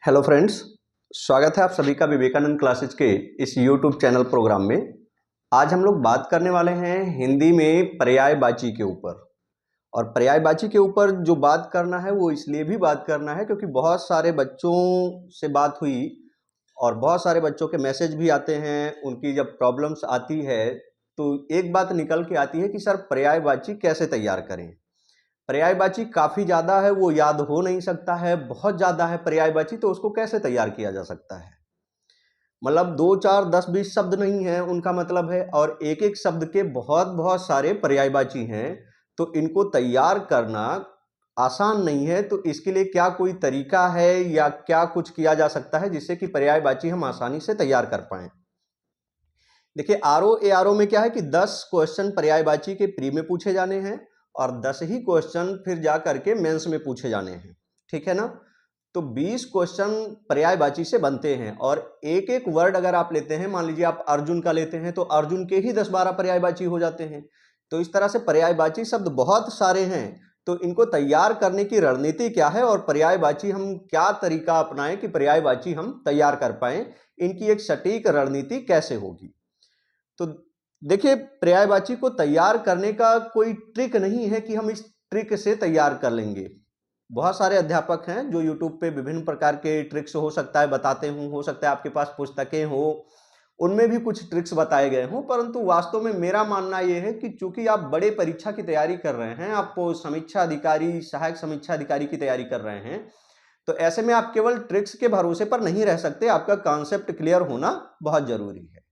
Hello friends, स्वागत है आप सभी का विवेकानंद क्लासेज के इस यूट्यूब चैनल प्रोग्राम में। आज हम लोग बात करने वाले हैं हिंदी में पर्यायवाची के ऊपर। और पर्यायवाची के ऊपर जो बात करना है वो इसलिए भी बात करना है क्योंकि बहुत सारे बच्चों से बात हुई और बहुत सारे बच्चों के मैसेज भी आते हैं। उनकी जब प्रॉब्लम्स आती है तो एक बात निकल के आती है कि सर पर्यायवाची कैसे तैयार करें। पर्यायवाची काफ़ी ज़्यादा है, वो याद हो नहीं सकता है, बहुत ज़्यादा है पर्यायवाची, तो उसको कैसे तैयार किया जा सकता है। मतलब 2 4 10 20 शब्द नहीं है उनका मतलब है, और एक एक शब्द के बहुत बहुत सारे पर्यायवाची हैं, तो इनको तैयार करना आसान नहीं है। तो इसके लिए क्या कोई तरीका है या क्या कुछ किया जा सकता है जिससे कि पर्यायवाची हम आसानी से तैयार कर पाएँ। देखिए आरओ ए आरओ में क्या है कि 10 क्वेश्चन पर्यायवाची के प्री में पूछे जाने हैं और 10 ही क्वेश्चन फिर जा करके मेंस में पूछे जाने हैं, ठीक है ना। तो 20 क्वेश्चन पर्यायवाची से बनते हैं और एक एक वर्ड अगर आप लेते हैं, मान लीजिए आप अर्जुन का लेते हैं तो अर्जुन के ही 10-12 पर्यायवाची हो जाते हैं। तो इस तरह से पर्यायवाची शब्द बहुत सारे हैं। तो इनको तैयार करने की रणनीति क्या है और पर्यायवाची हम क्या तरीका अपनाएं कि पर्यायवाची हम तैयार कर पाएं, इनकी एक सटीक रणनीति कैसे होगी। तो देखिए पर्यायवाची को तैयार करने का कोई ट्रिक नहीं है कि हम इस ट्रिक से तैयार कर लेंगे। बहुत सारे अध्यापक हैं जो यूट्यूब पे विभिन्न प्रकार के ट्रिक्स हो सकता है बताते हों, हो सकता है आपके पास पुस्तकें हो, उनमें भी कुछ ट्रिक्स बताए गए हों, परंतु वास्तव में मेरा मानना यह है कि चूंकि आप बड़े परीक्षा की तैयारी कर रहे हैं, आप समीक्षा अधिकारी, सहायक समीक्षा अधिकारी की तैयारी कर रहे हैं, तो ऐसे में आप केवल ट्रिक्स के भरोसे पर नहीं रह सकते। आपका कॉन्सेप्ट क्लियर होना बहुत जरूरी है।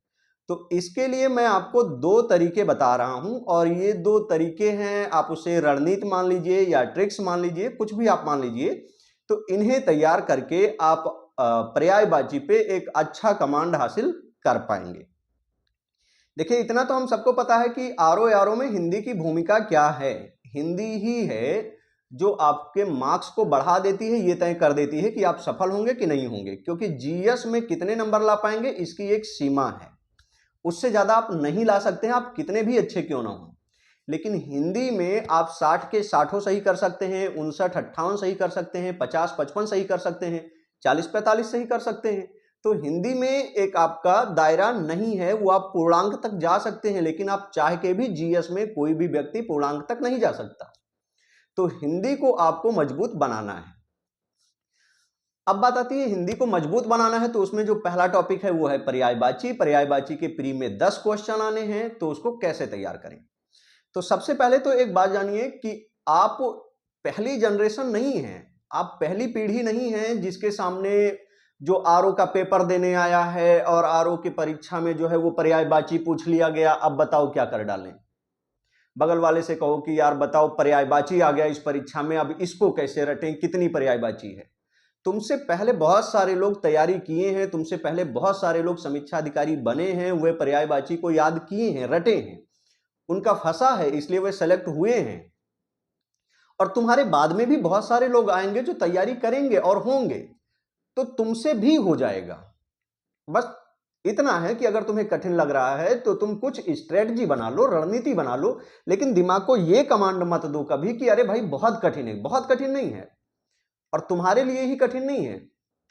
तो इसके लिए मैं आपको 2 तरीके बता रहा हूं और ये 2 तरीके हैं, आप उसे रणनीति मान लीजिए या ट्रिक्स मान लीजिए, कुछ भी आप मान लीजिए। तो इन्हें तैयार करके आप पर्यायवाची पे एक अच्छा कमांड हासिल कर पाएंगे। देखिए इतना तो हम सबको पता है कि आरओ आरओ में हिंदी की भूमिका क्या है। हिंदी ही है जो आपके मार्क्स को बढ़ा देती है, ये तय कर देती है कि आप सफल होंगे कि नहीं होंगे, क्योंकि जीएस में कितने नंबर ला पाएंगे इसकी एक सीमा है, उससे ज्यादा आप नहीं ला सकते हैं, आप कितने भी अच्छे क्यों ना हो। लेकिन हिंदी में आप 60 के 60 सही कर सकते हैं, 59-58 सही कर सकते हैं, 50-55 सही कर सकते हैं, 40-45 सही कर सकते हैं। तो हिंदी में एक आपका दायरा नहीं है, वो आप पूर्णांक तक जा सकते हैं, लेकिन आप चाह के भी जीएस में कोई भी व्यक्ति पूर्णांक तक नहीं जा सकता। तो हिंदी को आपको मजबूत बनाना है। अब बात आती है हिंदी को मजबूत बनाना है, तो उसमें जो पहला टॉपिक है वो है पर्यायवाची। पर्यायवाची के प्री में 10 क्वेश्चन आने हैं, तो उसको कैसे तैयार करें। तो सबसे पहले तो एक बात जानिए कि आप पहली जनरेशन नहीं है, आप पहली पीढ़ी नहीं है जिसके सामने जो आरओ का पेपर देने आया है और आरओ की परीक्षा में जो है वो पर्यायवाची पूछ लिया गया, अब बताओ क्या कर डालें। बगल वाले से कहो कि यार बताओ पर्यायवाची आ गया इस परीक्षा में, अब इसको कैसे रटें, कितनी पर्यायवाची है। तुमसे पहले बहुत सारे लोग तैयारी किए हैं, तुमसे पहले बहुत सारे लोग समीक्षा अधिकारी बने हैं, वे पर्यायवाची को याद किए हैं, रटे हैं, उनका फंसा है, इसलिए वे सेलेक्ट हुए हैं। और तुम्हारे बाद में भी बहुत सारे लोग आएंगे जो तैयारी करेंगे और होंगे, तो तुमसे भी हो जाएगा। बस इतना है कि अगर तुम्हें कठिन लग रहा है तो तुम कुछ स्ट्रेटजी बना लो, रणनीति बना लो, लेकिन दिमाग को यह कमांड मत दो कभी कि अरे भाई बहुत कठिन है। बहुत कठिन नहीं है, और तुम्हारे लिए ही कठिन नहीं है,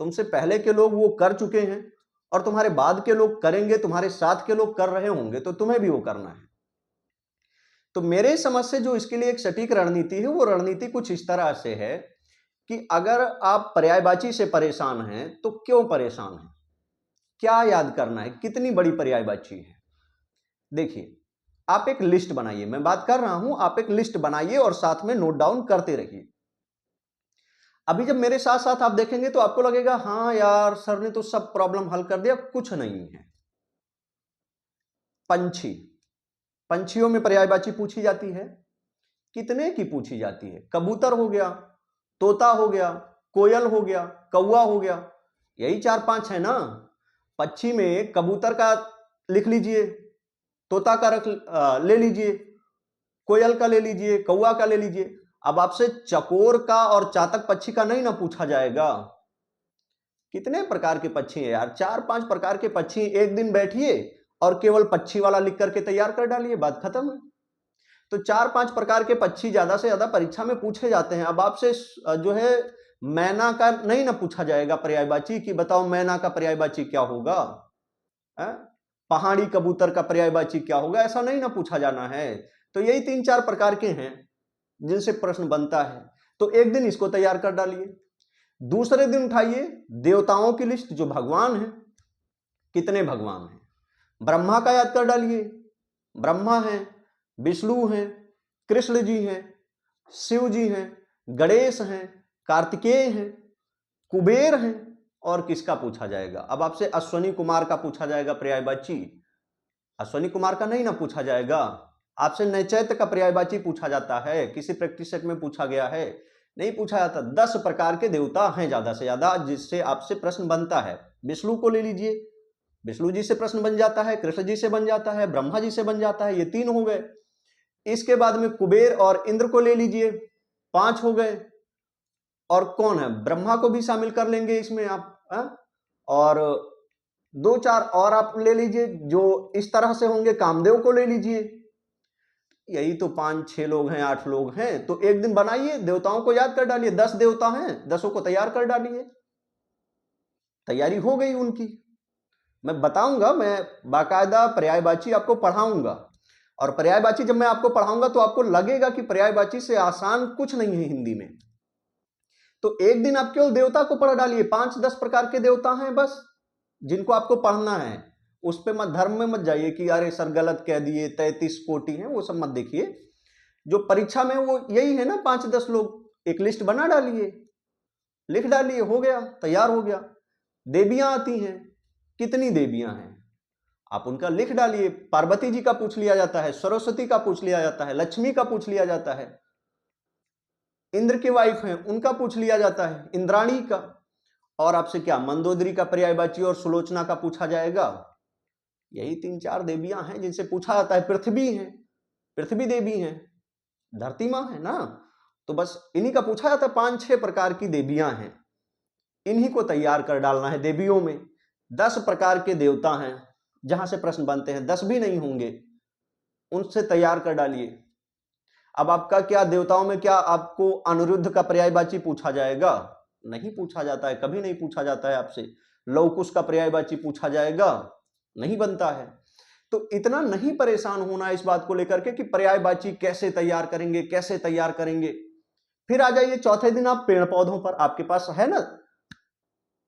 तुमसे पहले के लोग वो कर चुके हैं और तुम्हारे बाद के लोग करेंगे, तुम्हारे साथ के लोग कर रहे होंगे, तो तुम्हें भी वो करना है। तो मेरे समझ से जो इसके लिए एक सटीक रणनीति है, वो रणनीति कुछ इस तरह से है कि अगर आप पर्यायवाची से परेशान हैं तो क्यों परेशान हैं, क्या याद करना है, कितनी बड़ी पर्यायवाची है। देखिए आप एक लिस्ट बनाइए, मैं बात कर रहा हूं, आप एक लिस्ट बनाइए और साथ में नोट डाउन करते रहिए। अभी जब मेरे साथ साथ आप देखेंगे तो आपको लगेगा हाँ यार सर ने तो सब प्रॉब्लम हल कर दिया, कुछ नहीं है। पंछी, पंछियों में पर्यायवाची पूछी जाती है, कितने की पूछी जाती है। कबूतर हो गया, तोता हो गया, कोयल हो गया, कौवा हो गया, यही 4-5 है ना। पक्षी में कबूतर का लिख लीजिए, तोता का ले लीजिए, कोयल का ले लीजिए, कौवा का ले लीजिए। अब आपसे चकोर का और चातक पक्षी का नहीं ना पूछा जाएगा। कितने प्रकार के पक्षी हैं यार, 4-5 प्रकार के पक्षी। एक दिन बैठिए और केवल पक्षी वाला लिख करके तैयार कर डालिए, बात खत्म है। तो 4-5 प्रकार के पक्षी ज्यादा से ज्यादा परीक्षा में पूछे जाते हैं। अब आपसे जो है मैना का नहीं ना पूछा जाएगा पर्यायवाची कि बताओ मैना का पर्यायवाची क्या होगा, पहाड़ी कबूतर का पर्यायवाची क्या होगा, ऐसा नहीं ना पूछा जाना है। तो यही 3-4 प्रकार के हैं जिनसे प्रश्न बनता है। तो एक दिन इसको तैयार कर डालिए। दूसरे दिन उठाइए देवताओं की लिस्ट, जो भगवान हैं, कितने भगवान हैं। ब्रह्मा का याद कर डालिए, ब्रह्मा हैं, विष्णु हैं, कृष्ण जी हैं, शिव जी हैं, गणेश हैं, कार्तिकेय हैं, कुबेर हैं, और किसका पूछा जाएगा। अब आपसे अश्वनी कुमार का पूछा जाएगा पर्यायवाची, अश्वनी कुमार का नहीं ना पूछा जाएगा। आपसे नैचैत्य का पर्यायवाची पूछा जाता है, किसी प्रैक्टिस सेट में पूछा गया है, नहीं पूछा जाता। 10 प्रकार के देवता हैं ज्यादा से ज्यादा जिससे आपसे प्रश्न बनता है। विष्णु को ले लीजिए, विष्णु जी से प्रश्न बन जाता है, कृष्ण जी से बन जाता है, ब्रह्मा जी से बन जाता है, ये 3 हो गए। इसके बाद में कुबेर और इंद्र को ले लीजिए, 5 हो गए। और कौन है, ब्रह्मा को भी शामिल कर लेंगे इसमें आप, और 2-4 और आप ले लीजिए जो इस तरह से होंगे। कामदेव को ले लीजिए, यही तो 5-6 लोग हैं, 8 लोग हैं। तो एक दिन बनाइए, देवताओं को याद कर डालिए, 10 देवता हैं, 10 को तैयार कर डालिए, तैयारी हो गई उनकी। मैं बताऊंगा, मैं बाकायदा पर्यायवाची आपको पढ़ाऊंगा, और पर्यायवाची जब मैं आपको पढ़ाऊंगा तो आपको लगेगा कि पर्यायवाची से आसान कुछ नहीं है हिंदी में। तो एक दिन आप केवल देवता को पढ़ डालिए, 5-10 प्रकार के देवता हैं बस जिनको आपको पढ़ना है। उस पे मत, धर्म में मत जाइए कि अरे सर गलत कह दिए, 33 कोटि हैं, वो सब मत देखिए। जो परीक्षा में वो यही है ना, 5-10 लोग, एक लिस्ट बना डालिए, लिख डालिए, हो गया, तैयार हो गया। देवियां आती हैं, कितनी देवियां हैं आप उनका लिख डालिए। पार्वती जी का पूछ लिया जाता है, सरस्वती का पूछ लिया जाता है, लक्ष्मी का पूछ लिया जाता है, इंद्र की वाइफ है उनका पूछ लिया जाता है, इंद्राणी का। और आपसे क्या मंदोदरी का पर्यायवाची और सुलोचना का पूछा जाएगा। यही 3-4 देवियां हैं जिनसे पूछा जाता है। पृथ्वी है, पृथ्वी देवी है, धरती मां है ना, तो बस इन्हीं का पूछा जाता है। 5-6 प्रकार की देवियां हैं, इन्हीं को तैयार कर डालना है। देवियों में 10 प्रकार के देवता हैं जहां से प्रश्न बनते हैं, 10 भी नहीं होंगे, उनसे तैयार कर डालिए। अब आपका क्या, देवताओं में क्या आपको अनिरुद्ध का पर्यायवाची पूछा जाएगा? नहीं पूछा जाता है, कभी नहीं पूछा जाता है आपसे। लवकुश का पर्यायवाची पूछा जाएगा? नहीं बनता है। तो इतना नहीं परेशान होना इस बात को लेकर के कि पर्यायवाची कैसे तैयार करेंगे, कैसे तैयार करेंगे। फिर आ जाइए चौथे दिन आप पेड़ पौधों पर, आपके पास है ना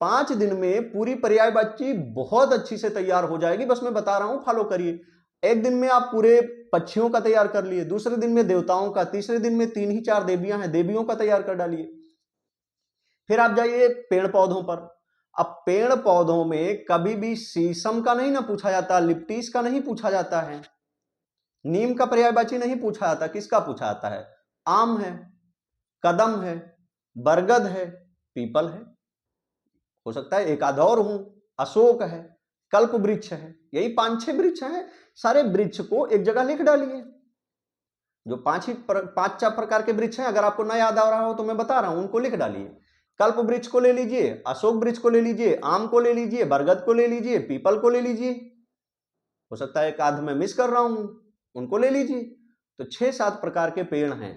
5 दिन में पूरी पर्यायवाची बहुत अच्छी से तैयार हो जाएगी। बस मैं बता रहा हूं, फॉलो करिए। एक दिन में आप पूरे पक्षियों का तैयार कर लिए, दूसरे दिन में देवताओं का, तीसरे दिन में 3 ही 4 देवियां हैं, देवियों का तैयार कर डालिए। फिर आप जाइए पेड़ पौधों पर। अब पेड़ पौधों में कभी भी शीशम का नहीं ना पूछा जाता, लिप्टिस का नहीं पूछा जाता है, नीम का पर्यायवाची नहीं पूछा जाता। किसका पूछा जाता है? आम है, कदम है, बरगद है, पीपल है, हो सकता है एक आध और हूं, अशोक है, कल्प वृक्ष है। यही 5-6 वृक्ष हैं। सारे वृक्ष को एक जगह लिख डालिए। जो 5 प्रकार के वृक्ष हैं, अगर आपको ना याद आ रहा हो तो मैं बता रहा हूं, उनको लिख डालिए। कल्प वृक्ष को ले लीजिए, अशोक वृक्ष को ले लीजिए, आम को ले लीजिए, बरगद को ले लीजिए, पीपल को ले लीजिए। हो सकता है एक आध में मिस कर रहा हूं, उनको ले लीजिए। तो 6-7 प्रकार के पेड़ हैं,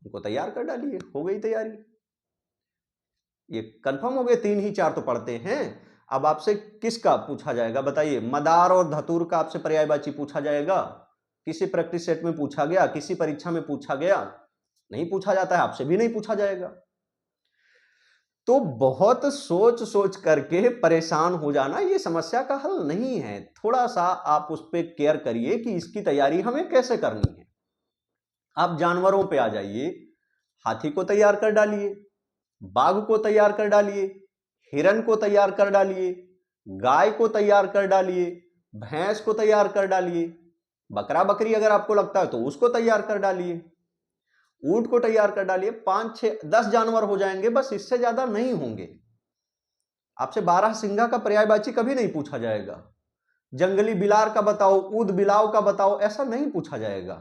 उनको तैयार कर डालिए, हो गई तैयारी। ये कंफर्म हो गए, 3 ही 4 तो पढ़ते हैं। अब आपसे किसका पूछा जाएगा बताइए? मदार और धतूर का आपसे पर्यायवाची पूछा जाएगा? किसी प्रैक्टिस सेट में पूछा गया, किसी परीक्षा में पूछा गया? नहीं पूछा जाता है, आपसे भी नहीं पूछा जाएगा। तो बहुत सोच सोच करके परेशान हो जाना ये समस्या का हल नहीं है। थोड़ा सा आप उस पर केयर करिए कि इसकी तैयारी हमें कैसे करनी है। आप जानवरों पे आ जाइए। हाथी को तैयार कर डालिए, बाघ को तैयार कर डालिए, हिरन को तैयार कर डालिए, गाय को तैयार कर डालिए, भैंस को तैयार कर डालिए, बकरा बकरी अगर आपको लगता है तो उसको तैयार कर डालिए, ऊंट को तैयार कर डालिए। 5-6-10 जानवर हो जाएंगे, बस इससे ज्यादा नहीं होंगे। आपसे 12 सिंगा का पर्यायवाची कभी नहीं पूछा जाएगा। जंगली बिलार का बताओ, ऊद बिलाव का बताओ, ऐसा नहीं पूछा जाएगा,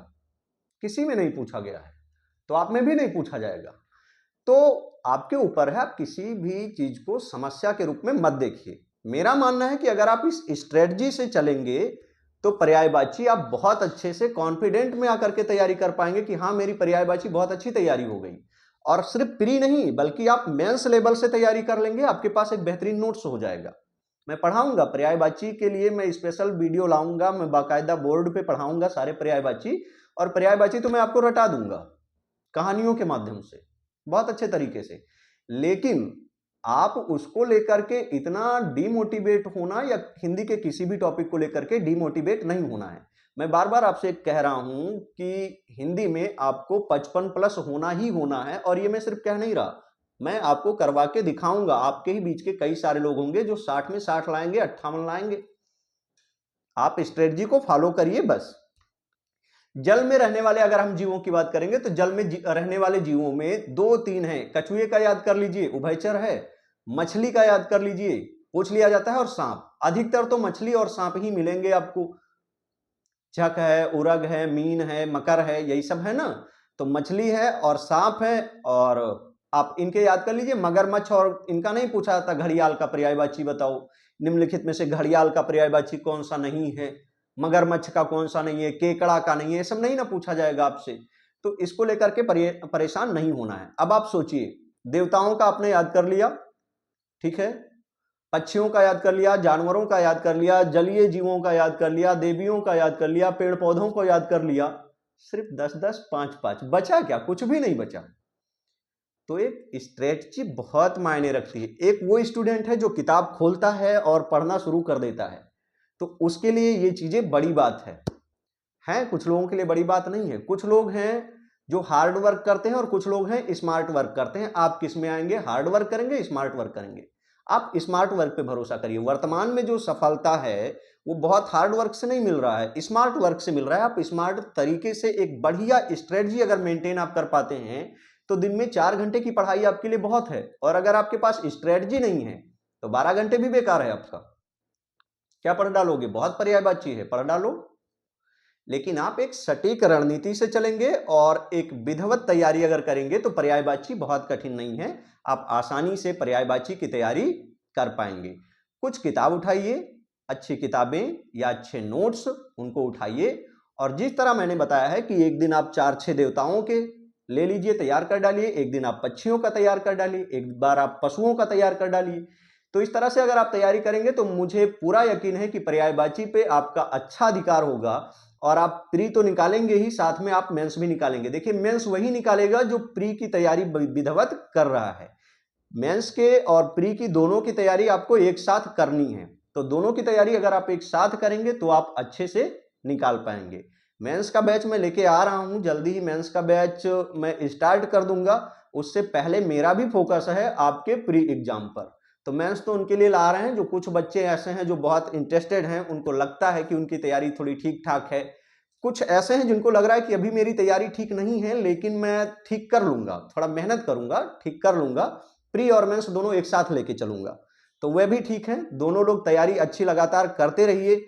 किसी में नहीं पूछा गया है, तो आप में भी नहीं पूछा जाएगा। तो आपके ऊपर है, आप किसी भी चीज को समस्या के रूप में मत देखिए। मेरा मानना है कि अगर आप इस स्ट्रेटजी से चलेंगे तो पर्यायवाची आप बहुत अच्छे से कॉन्फिडेंट में आकर के तैयारी कर पाएंगे कि हाँ मेरी पर्यायवाची बहुत अच्छी तैयारी हो गई। और सिर्फ प्री नहीं बल्कि आप मेंस लेवल से तैयारी कर लेंगे, आपके पास एक बेहतरीन नोट्स हो जाएगा। मैं पढ़ाऊंगा पर्यायवाची के लिए, मैं स्पेशल वीडियो लाऊंगा, मैं बाकायदा बोर्ड पे पढ़ाऊंगा सारे पर्यायवाची, और पर्यायवाची तो मैं आपको रटा दूंगा कहानियों के माध्यम से बहुत अच्छे तरीके से। लेकिन आप उसको लेकर के इतना डीमोटिवेट होना या हिंदी के किसी भी टॉपिक को लेकर के डीमोटिवेट नहीं होना है। मैं बार बार आपसे कह रहा हूं कि हिंदी में आपको 55+ होना ही होना है, और ये मैं सिर्फ कह नहीं रहा, मैं आपको करवा के दिखाऊंगा। आपके ही बीच के कई सारे लोग होंगे जो 60 में 60 लाएंगे, 58 लाएंगे। आप स्ट्रेटजी को फॉलो करिए बस। जल में रहने वाले अगर हम जीवों की बात करेंगे तो जल में रहने वाले जीवों में 2-3 हैं। कछुए का याद कर लीजिए, उभयचर है। मछली का याद कर लीजिए, पूछ लिया जाता है। और सांप, अधिकतर तो मछली और सांप ही मिलेंगे आपको। झक है, उरग है, मीन है, मकर है, यही सब है ना। तो मछली है और सांप है, और आप इनके याद कर लीजिए। मगरमच्छ, और इनका नहीं पूछा था घड़ियाल का पर्यायवाची बताओ, निम्नलिखित में से घड़ियाल का पर्यायवाची कौन सा नहीं है, मगरमच्छ का कौन सा नहीं है, केकड़ा का नहीं है, ये सब नहीं ना पूछा जाएगा आपसे। तो इसको लेकर के परेशान नहीं होना है। अब आप सोचिए, देवताओं का आपने याद कर लिया, ठीक है, पक्षियों का याद कर लिया, जानवरों का याद कर लिया, जलीय जीवों का याद कर लिया, देवियों का याद कर लिया, पेड़ पौधों को याद कर लिया। सिर्फ 10-10, 5-5 बचा क्या? कुछ भी नहीं बचा। तो एक स्ट्रेटजी बहुत मायने रखती है। एक वो स्टूडेंट है जो किताब खोलता है और पढ़ना शुरू कर देता है, तो उसके लिए ये चीजें बड़ी बात है। कुछ लोगों के लिए बड़ी बात नहीं है। कुछ लोग हैं जो हार्ड वर्क करते हैं और कुछ लोग हैं स्मार्ट वर्क करते हैं। आप किस में आएंगे? हार्ड वर्क करेंगे, स्मार्ट वर्क करेंगे? आप स्मार्ट वर्क पे भरोसा करिए। वर्तमान में जो सफलता है वो बहुत हार्ड वर्क से नहीं मिल रहा है, स्मार्ट वर्क से मिल रहा है। आप स्मार्ट तरीके से एक बढ़िया स्ट्रेटजी अगर मेंटेन आप कर पाते हैं तो दिन में 4 घंटे की पढ़ाई आपके लिए बहुत है। और अगर आपके पास स्ट्रेटजी नहीं है तो 12 घंटे भी बेकार है आपका। क्या पढ़ डालोगे? बहुत पर्यायवाची है, पढ़ डालो। लेकिन आप एक सटीक रणनीति से चलेंगे और एक विधिवत तैयारी अगर करेंगे तो पर्यायवाची बहुत कठिन नहीं है। आप आसानी से पर्यायवाची की तैयारी कर पाएंगे। कुछ किताब उठाइए, अच्छी किताबें या अच्छे नोट्स उनको उठाइए, और जिस तरह मैंने बताया है कि एक दिन आप 4-6 देवताओं के ले लीजिए, तैयार कर डालिए, एक दिन आप पक्षियों का तैयार कर डालिए, एक बार आप पशुओं का तैयार कर डालिए। तो इस तरह से अगर आप तैयारी करेंगे तो मुझे पूरा यकीन है कि पर्यायवाची पे आपका अच्छा अधिकार होगा, और आप प्री तो निकालेंगे ही, साथ में आप मेंस भी निकालेंगे। देखिए, मेंस वही निकालेगा जो प्री की तैयारी विधिवत कर रहा है। मेंस के और प्री की दोनों की तैयारी आपको एक साथ करनी है। तो दोनों की तैयारी अगर आप एक साथ करेंगे तो आप अच्छे से निकाल पाएंगे। मेंस का बैच मैं लेके आ रहा हूं, जल्दी ही मेंस का बैच मैं स्टार्ट कर दूंगा। उससे पहले मेरा भी फोकस है आपके प्री एग्जाम पर। तो मेंस तो उनके लिए ला रहे हैं जो कुछ बच्चे ऐसे हैं जो बहुत इंटरेस्टेड हैं, उनको लगता है कि उनकी तैयारी थोड़ी ठीक ठाक है। कुछ ऐसे हैं जिनको लग रहा है कि अभी मेरी तैयारी ठीक नहीं है, लेकिन मैं ठीक कर लूंगा, थोड़ा मेहनत करूंगा, ठीक कर लूंगा, प्री और मेंस दोनों एक साथ लेके चलूंगा। तो वह भी ठीक है। दोनों लोग तैयारी अच्छी लगातार करते रहिए,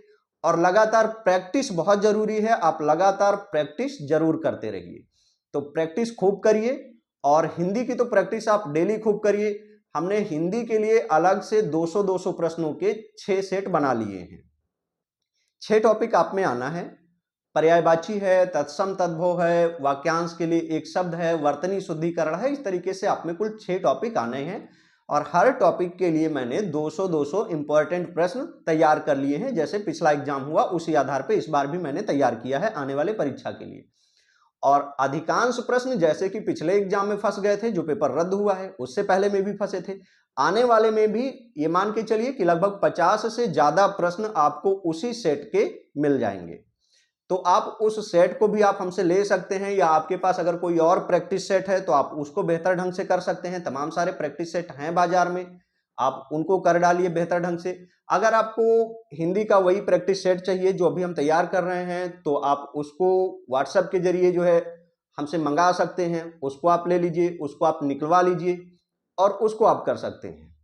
और लगातार प्रैक्टिस बहुत जरूरी है। आप लगातार प्रैक्टिस जरूर करते रहिए। तो प्रैक्टिस खूब करिए, और हिंदी की तो प्रैक्टिस आप डेली खूब करिए। हमने हिंदी के लिए अलग से 200-200 प्रश्नों के 6 सेट बना लिए हैं। 6 टॉपिक आप में आना है। पर्यायवाची है, तत्सम तद्भव है, वाक्यांश के लिए एक शब्द है, वर्तनी शुद्धिकरण है। इस तरीके से आप में कुल 6 टॉपिक आने हैं, और हर टॉपिक के लिए मैंने 200-200 इंपॉर्टेंट प्रश्न तैयार कर लिए हैं। जैसे पिछला एग्जाम हुआ उसी आधार पे इस बार भी मैंने तैयार किया है आने वाले परीक्षा के लिए। और अधिकांश प्रश्न जैसे कि पिछले एग्जाम में फंस गए थे, जो पेपर रद्द हुआ है, उससे पहले में भी फंसे थे, आने वाले में भी ये मान के चलिए कि लगभग 50 से ज्यादा प्रश्न आपको उसी सेट के मिल जाएंगे। तो आप उस सेट को भी आप हमसे ले सकते हैं, या आपके पास अगर कोई और प्रैक्टिस सेट है तो आप उसको बेहतर ढंग से कर सकते हैं। तमाम सारे प्रैक्टिस सेट हैं बाजार में, आप उनको कर डालिए बेहतर ढंग से। अगर आपको हिंदी का वही प्रैक्टिस सेट चाहिए जो अभी हम तैयार कर रहे हैं, तो आप उसको व्हाट्सएप के जरिए जो है हमसे मंगा सकते हैं। उसको आप ले लीजिए, उसको आप निकलवा लीजिए, और उसको आप कर सकते हैं।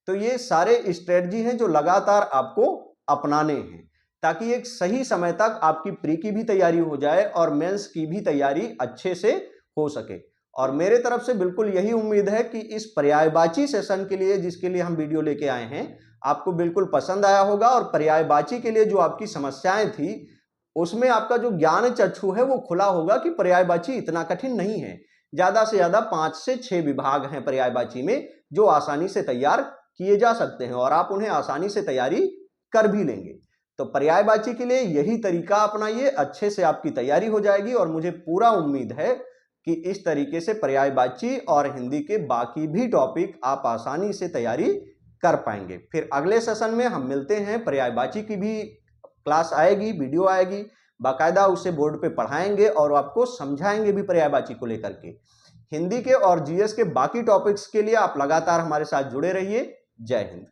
तो ये सारे स्ट्रेटजी हैं जो लगातार आपको अपनाने हैं, ताकि एक सही समय तक आपकी प्री की भी तैयारी हो जाए और मेंस की भी तैयारी अच्छे से हो सके। और मेरे तरफ से बिल्कुल यही उम्मीद है कि इस पर्यायवाची सेशन के लिए, जिसके लिए हम वीडियो लेके आए हैं, आपको बिल्कुल पसंद आया होगा। और पर्यायवाची के लिए जो आपकी समस्याएं थी उसमें आपका जो ज्ञान चक्षु है वो खुला होगा कि पर्यायवाची इतना कठिन नहीं है। ज़्यादा से ज़्यादा 5 से 6 विभाग हैं पर्यायवाची में जो आसानी से तैयार किए जा सकते हैं और आप उन्हें आसानी से तैयारी कर भी लेंगे। तो पर्यायवाची के लिए यही तरीका अपनाइए, अच्छे से आपकी तैयारी हो जाएगी और मुझे पूरा उम्मीद है कि इस तरीके से पर्यायवाची और हिंदी के बाकी भी टॉपिक आप आसानी से तैयारी कर पाएंगे। फिर अगले सेशन में हम मिलते हैं, पर्यायवाची की भी क्लास आएगी, वीडियो आएगी, बाकायदा उसे बोर्ड पे पढ़ाएंगे और आपको समझाएंगे भी पर्यायवाची को लेकर के। हिंदी के और जीएस के बाकी टॉपिक्स के लिए आप लगातार हमारे साथ जुड़े रहिए। जय हिंद।